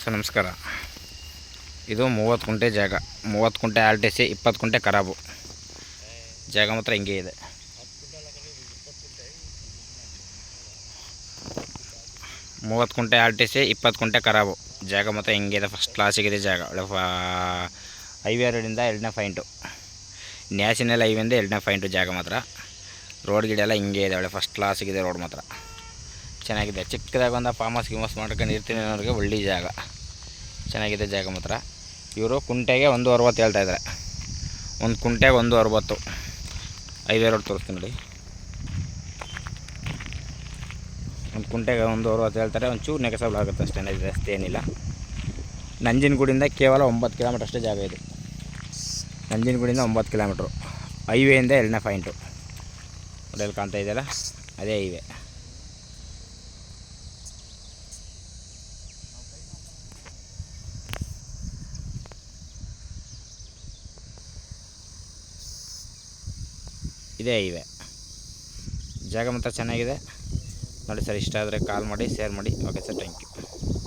Sir ನಮಸ್ಕಾರ. ಇದು 30 ಕುಂಟೆ ಜಾಗ, 30 ಕುಂಟೆ ಆರ್ ಟಿ ಸಿ, 20 ಕುಂಟೆ ಖರಾಬು ಜಾಗ ಮಾತ್ರ ಹಿಂಗೆ ಇದೆ. 30 ಕುಂಟೆ ಆರ್ ಟಿ ಸಿ, 20 ಕುಂಟೆ ಖರಾಬು ಜಾಗ ಮಾತ್ರ ಹಿಂಗೆ ಇದೆ. ಫಸ್ಟ್ ಕ್ಲಾಸಿಗಿದೆ ಜಾಗ. ಒಳ್ಳೆ ಹೈವೇ ರೋಡಿಂದ 2ನೇ ಪಾಯಿಂಟು, ನ್ಯಾಷನಲ್ ಹೈವೇಂದ 2ನೇ ಪಾಯಿಂಟು ಜಾಗ ಮಾತ್ರ. ರೋಡ್ ಗಿಡೆಲ್ಲ ಹಿಂಗೆ ಇದೆ. ಒಳ್ಳೆ ಫಸ್ಟ್ ಕ್ಲಾಸಿಗಿದೆ ರೋಡ್ ಮಾತ್ರ ಚೆನ್ನಾಗಿದೆ. ಚಿಕ್ಕದಾಗಿ ಒಂದು ಫಾರ್ಮ್ ಹೌಸ್ ಗಿಮಸ್ ಮಾಡ್ಕೊಂಡು ಇರ್ತೀನಿ ಅನ್ನೋರಿಗೆ ಒಳ್ಳೆ ಜಾಗ, ಚೆನ್ನಾಗಿದೆ ಜಾಗ ಮಾತ್ರ. ಇವರು ಕುಂಟೆಗೆ 1.60 ಹೇಳ್ತಾಯಿದ್ದಾರೆ. ಒಂದು ಕುಂಟೆಗೆ 1.60. ಹೈವೇ ರೋಡ್ ತೋರಿಸ್ತೀನಿ ನೋಡಿ. ಒಂದು ಕುಂಟೆಗೆ 1.60 ಹೇಳ್ತಾರೆ. ಒಂಚೂರು ನೆಗೆಸಬಲ್ ಆಗುತ್ತೆ ಅಷ್ಟೇ, ಜಾಸ್ತಿ ಏನಿಲ್ಲ. ನಂಜನಗೂಡಿಂದ ಕೇವಲ 9 ಕಿಲೋಮೀಟ್ರ್ ಅಷ್ಟೇ ಜಾಗ ಇದು. ನಂಜನಗೂಡಿಂದ 9 ಕಿಲೋಮೀಟ್ರು. ಹೈವೇಯಿಂದ 2ನೇ ಪಾಯಿಂಟು. ಅಲ್ಲೆಲ್ಲಿ ಕಾಣ್ತಾ ಇದೆಯಲ್ಲ, ಅದೇ ಹೈವೇ. ಇದೇ ಹೈವೇ. ಜಾಗ ಮಾತ್ರ ಚೆನ್ನಾಗಿದೆ ನೋಡಿ ಸರ್. ಇಷ್ಟ ಆದರೆ ಕಾಲ್ ಮಾಡಿ, ಶೇರ್ ಮಾಡಿ. Okay sir, thank you.